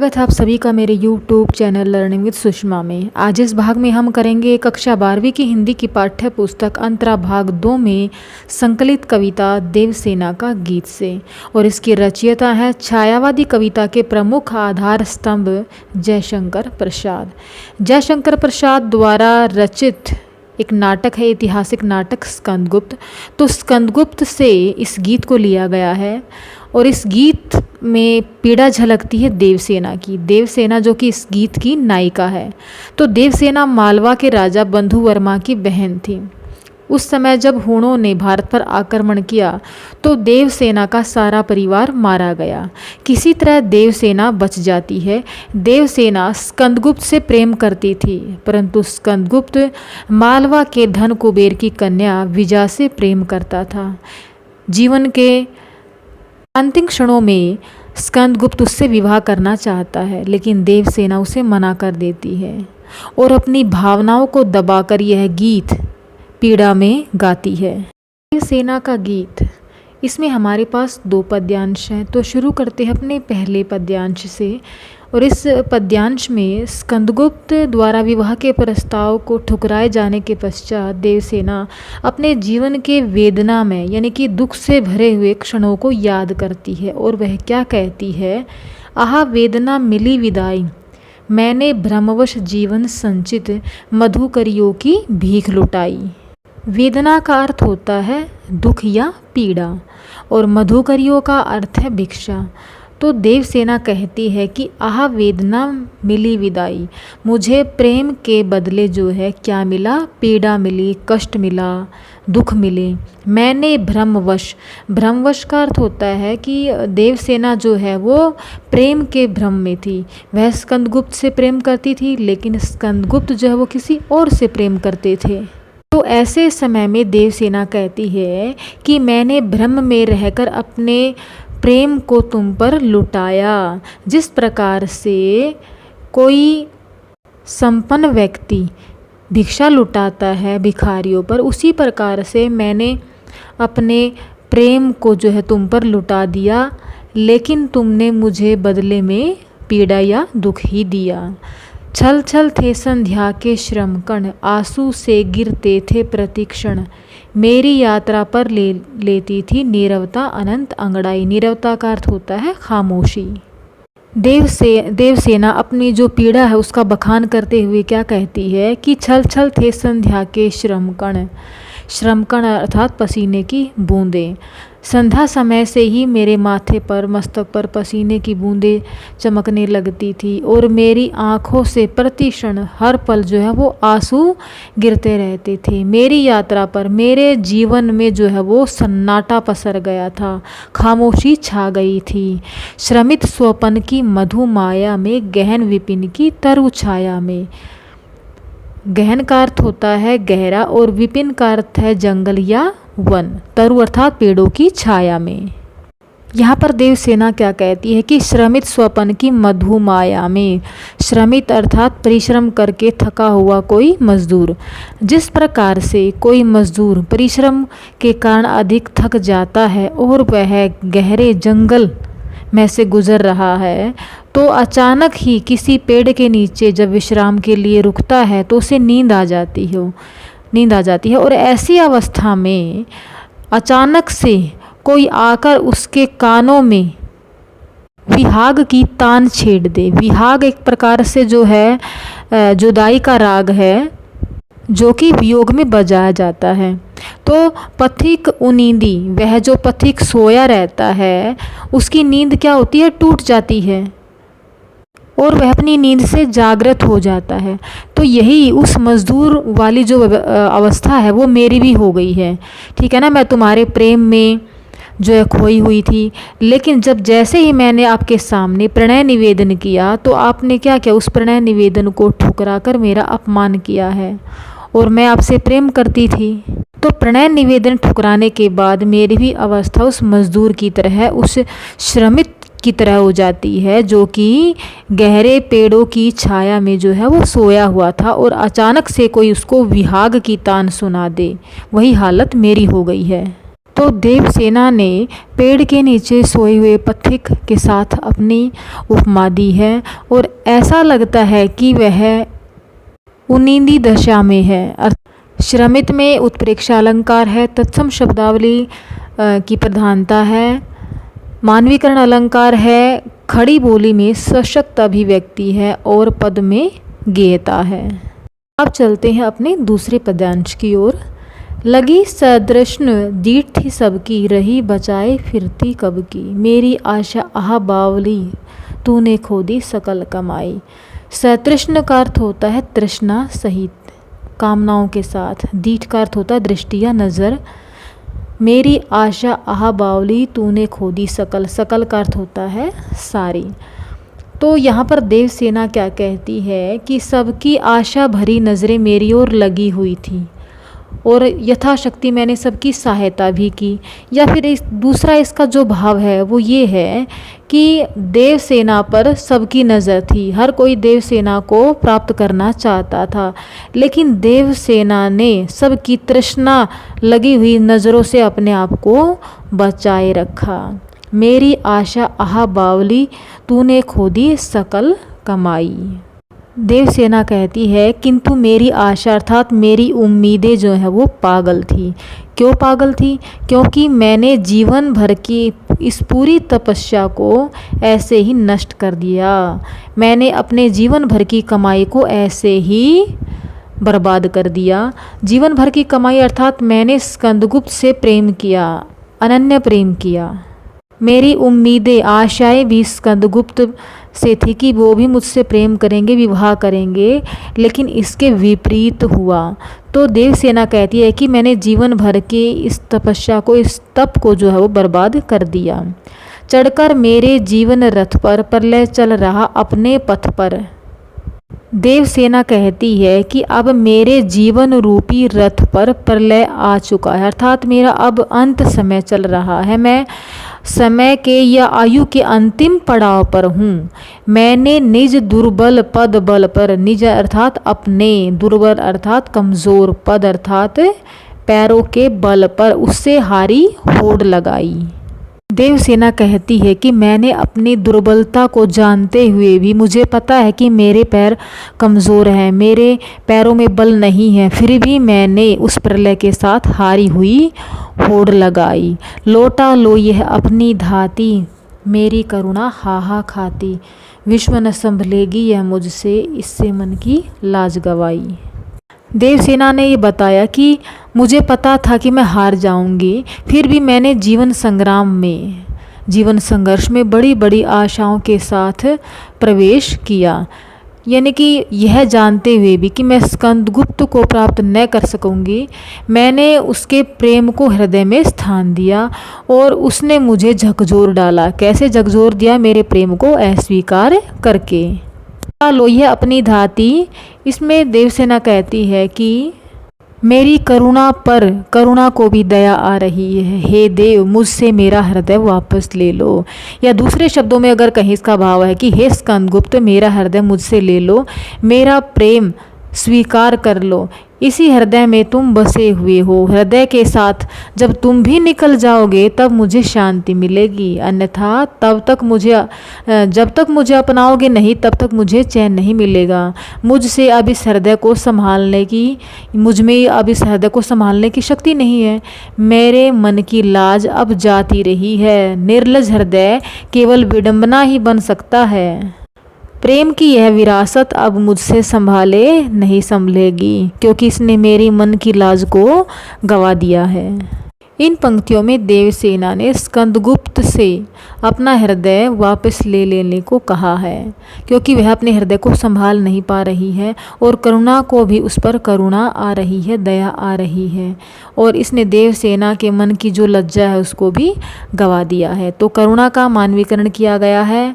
स्वागत है आप सभी का मेरे YouTube channel learning with Sushma में। आज इस भाग में हम करेंगे कक्षा 12वीं की हिंदी की पाठ्य पुस्तक अंतरा भाग 2 में संकलित कविता देवसेना का गीत से, और इसकी रचयिता है छायावादी कविता के प्रमुख आधार स्तंभ जयशंकर प्रसाद। जयशंकर प्रसाद द्वारा रचित एक नाटक है, ऐतिहासिक नाटक स्कंदगुप्त। तो स्कंदगुप्त से इस गीत को लिया गया है और इस गीत में पीड़ा झलकती है देवसेना की। देवसेना जो कि इस गीत की नायिका है। तो देवसेना मालवा के राजा बंधु वर्मा की बहन थी। उस समय जब हूणों ने भारत पर आक्रमण किया तो देवसेना का सारा परिवार मारा गया। किसी तरह देवसेना बच जाती है। देवसेना स्कंदगुप्त से प्रेम करती थी, परंतु स्कंदगुप्त मालवा के धन कुबेर की कन्या विजा से प्रेम करता था। जीवन के अंतिम क्षणों में स्कंदगुप्त उससे विवाह करना चाहता है, लेकिन देवसेना उसे मना कर देती है और अपनी भावनाओं को दबाकर यह गीत पीड़ा में गाती है। देवसेना का गीत, इसमें हमारे पास 2 पद्यांश हैं। तो शुरू करते हैं अपने पहले पद्यांश से। और इस पद्यांश में स्कंदगुप्त द्वारा विवाह के प्रस्ताव को ठुकराए जाने के पश्चात देवसेना अपने जीवन के वेदना में यानी कि दुख से भरे हुए क्षणों को याद करती है और वह क्या कहती है। आहा वेदना मिली विदाई, मैंने भ्रमवश जीवन संचित मधुकरियों की भीख लुटाई। वेदना का अर्थ होता है दुख या पीड़ा और मधुकरियों का अर्थ है भिक्षा। तो देवसेना कहती है कि आह वेदना मिली विदाई, मुझे प्रेम के बदले जो है क्या मिला, पीड़ा मिली, कष्ट मिला, दुख मिले। मैंने भ्रमवश का अर्थ होता है कि देवसेना जो है वो प्रेम के भ्रम में थी। वह स्कंदगुप्त से प्रेम करती थी, लेकिन स्कंदगुप्त जो है वो किसी और से प्रेम करते थे। तो ऐसे समय में देवसेना कहती है कि मैंने भ्रम में रहकर अपने प्रेम को तुम पर लुटाया। जिस प्रकार से कोई संपन्न व्यक्ति भिक्षा लुटाता है भिखारियों पर, उसी प्रकार से मैंने अपने प्रेम को जो है तुम पर लुटा दिया, लेकिन तुमने मुझे बदले में पीड़ा या दुख ही दिया। छल छल थे संध्या के श्रम कण, आंसू से गिरते थे प्रतिक्षण, मेरी यात्रा पर लेती थी नीरवता अनंत अंगड़ाई। नीरवता का अर्थ होता है खामोशी। देवसेना अपनी जो पीड़ा है उसका बखान करते हुए क्या कहती है कि छल छल थे संध्या के श्रम कण अर्थात पसीने की बूंदें। संध्या समय से ही मेरे माथे पर, मस्तक पर पसीने की बूंदें चमकने लगती थी और मेरी आँखों से प्रतिक्षण हर पल जो है वो आंसू गिरते रहते थे। मेरी यात्रा पर, मेरे जीवन में जो है वो सन्नाटा पसर गया था, खामोशी छा गई थी। श्रमित स्वपन की मधु माया में, गहन विपिन की तरु छाया में। गहन का अर्थ होता है गहरा और विपिन का अर्थ है जंगल या वन। तरु अर्थात पेड़ों की छाया में। यहाँ पर देवसेना क्या कहती है कि श्रमित स्वपन की मधु माया में। श्रमित अर्थात परिश्रम करके थका हुआ कोई मजदूर। जिस प्रकार से कोई मजदूर परिश्रम के कारण अधिक थक जाता है और वह गहरे जंगल में से गुजर रहा है, तो अचानक ही किसी पेड़ के नीचे जब विश्राम के लिए रुकता है तो उसे नींद आ जाती है और ऐसी अवस्था में अचानक से कोई आकर उसके कानों में विहाग की तान छेड़ दे। विहाग एक प्रकार से जो है जुदाई का राग है जो कि वियोग में बजाया जाता है। तो पथिक उनींदी, वह जो पथिक सोया रहता है उसकी नींद क्या होती है, टूट जाती है और वह अपनी नींद से जागृत हो जाता है। तो यही उस मजदूर वाली जो अवस्था है वो मेरी भी हो गई है। ठीक है ना, मैं तुम्हारे प्रेम में जो है खोई हुई थी, लेकिन जैसे ही मैंने आपके सामने प्रणय निवेदन किया तो आपने क्या किया, उस प्रणय निवेदन को ठुकरा कर मेरा अपमान किया है और मैं आपसे प्रेम करती थी। तो प्रणय निवेदन ठुकराने के बाद मेरी भी अवस्था उस मजदूर की तरह, उस श्रमित की तरह हो जाती है जो कि गहरे पेड़ों की छाया में जो है वो सोया हुआ था और अचानक से कोई उसको विहाग की तान सुना दे। वही हालत मेरी हो गई है। तो तो देवसेना ने पेड़ के नीचे सोए हुए पथिक के साथ अपनी उपमा दी है और ऐसा लगता है कि वह उन्नीदी दशा में है। श्रमित में उत्प्रेक्षा अलंकार है, तत्सम शब्दावली की प्रधानता है, मानवीकरण अलंकार है, खड़ी बोली में सशक्त अभिव्यक्ति है और पद में गेयता है। अब चलते हैं अपने दूसरे पद्यांश की ओर। लगी सदृष्ण दीठ थी सबकी, रही बचाए फिरती कब की, मेरी आशा आह बावली तूने खोदी सकल कमाई। सतृष्ण का अर्थ होता है तृष्णा सहित, कामनाओं के साथ। दीठ का अर्थ होता है दृष्टि या नज़र। मेरी आशा आह बावली तूने खोदी सकल, सकल का अर्थ होता है सारी। तो यहाँ पर देवसेना क्या कहती है कि सबकी आशा भरी नज़रें मेरी ओर लगी हुई थी और यथाशक्ति मैंने सबकी सहायता भी की। या फिर दूसरा इसका जो भाव है वो ये है कि देवसेना पर सबकी नज़र थी, हर कोई देवसेना को प्राप्त करना चाहता था, लेकिन देवसेना ने सबकी तृष्णा लगी हुई नज़रों से अपने आप को बचाए रखा। मेरी आशा आह बावली तूने खोदी सकल कमाई। देवसेना कहती है किंतु मेरी आशा अर्थात मेरी उम्मीदें जो है वो पागल थी। क्यों पागल थी? क्योंकि मैंने जीवन भर की इस पूरी तपस्या को ऐसे ही नष्ट कर दिया। मैंने अपने जीवन भर की कमाई को ऐसे ही बर्बाद कर दिया। जीवन भर की कमाई अर्थात मैंने स्कंदगुप्त से प्रेम किया, अनन्य प्रेम किया। मेरी उम्मीदें आशाएं भी स्कंदगुप्त से थी कि वो भी मुझसे प्रेम करेंगे, विवाह करेंगे, लेकिन इसके विपरीत हुआ। तो देवसेना कहती है कि मैंने जीवन भर की इस तपस्या को, इस तप को जो है वो बर्बाद कर दिया। चढ़कर मेरे जीवन रथ पर प्रलय चल रहा अपने पथ पर। देवसेना कहती है कि अब मेरे जीवन रूपी रथ पर प्रलय आ चुका है, अर्थात मेरा अब अंत समय चल रहा है। मैं समय के या आयु के अंतिम पड़ाव पर हूँ। मैंने निज दुर्बल पद बल पर, निज अर्थात अपने, दुर्बल अर्थात कमज़ोर, पद अर्थात पैरों के बल पर उससे हारी होड़ लगाई। देवसेना कहती है कि मैंने अपनी दुर्बलता को जानते हुए भी, मुझे पता है कि मेरे पैर कमज़ोर हैं, मेरे पैरों में बल नहीं है, फिर भी मैंने उस प्रलय के साथ हारी हुई होड़ लगाई। लौटा लो यह अपनी धाती, मेरी करुणा हाहा खाती, विश्व न संभलेगी यह मुझसे, इससे मन की लाज गवाई। देवसेना ने ये बताया कि मुझे पता था कि मैं हार जाऊंगी, फिर भी मैंने जीवन संग्राम में, जीवन संघर्ष में बड़ी बड़ी आशाओं के साथ प्रवेश किया। यानी कि यह जानते हुए भी कि मैं स्कंदगुप्त को प्राप्त न कर सकूंगी, मैंने उसके प्रेम को हृदय में स्थान दिया और उसने मुझे झकझोर डाला। कैसे झकझोर दिया? मेरे प्रेम को अस्वीकार करके। लो यह अपनी धाती, इसमें देवसेना कहती है कि मेरी करुणा पर करुणा को भी दया आ रही है, हे देव मुझसे मेरा हृदय वापस ले लो। या दूसरे शब्दों में अगर कहीं इसका भाव है कि हे स्कंदगुप्त मेरा हृदय मुझसे ले लो, मेरा प्रेम स्वीकार कर लो, इसी हृदय में तुम बसे हुए हो। हृदय के साथ जब तुम भी निकल जाओगे तब मुझे शांति मिलेगी, अन्यथा जब तक मुझे अपनाओगे नहीं तब तक मुझे चैन नहीं मिलेगा। मुझसे अब इस हृदय को संभालने की, मुझ में अब इस हृदय को संभालने की शक्ति नहीं है। मेरे मन की लाज अब जाती रही है। निर्लज हृदय केवल विडंबना ही बन सकता है। प्रेम की यह विरासत अब मुझसे संभाले नहीं संभलेगी, क्योंकि इसने मेरी मन की लाज को गवा दिया है। इन पंक्तियों में देवसेना ने स्कंदगुप्त से अपना हृदय वापस ले लेने को कहा है, क्योंकि वह अपने हृदय को संभाल नहीं पा रही है और करुणा को भी उस पर करुणा आ रही है, दया आ रही है, और इसने देवसेना के मन की जो लज्जा है उसको भी गवा दिया है। तो करुणा का मानवीकरण किया गया है।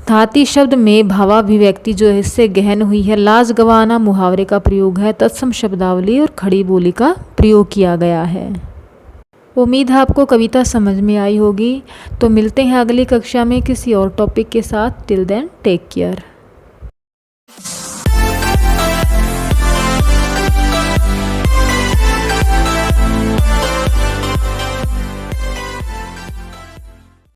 धाती शब्द में भावाभिव्यक्ति जो है इससे गहन हुई है। लाज गवाना मुहावरे का प्रयोग है। तत्सम शब्दावली और खड़ी बोली का प्रयोग किया गया है। उम्मीद है आपको कविता समझ में आई होगी। तो मिलते हैं अगली कक्षा में किसी और टॉपिक के साथ। Till then take care.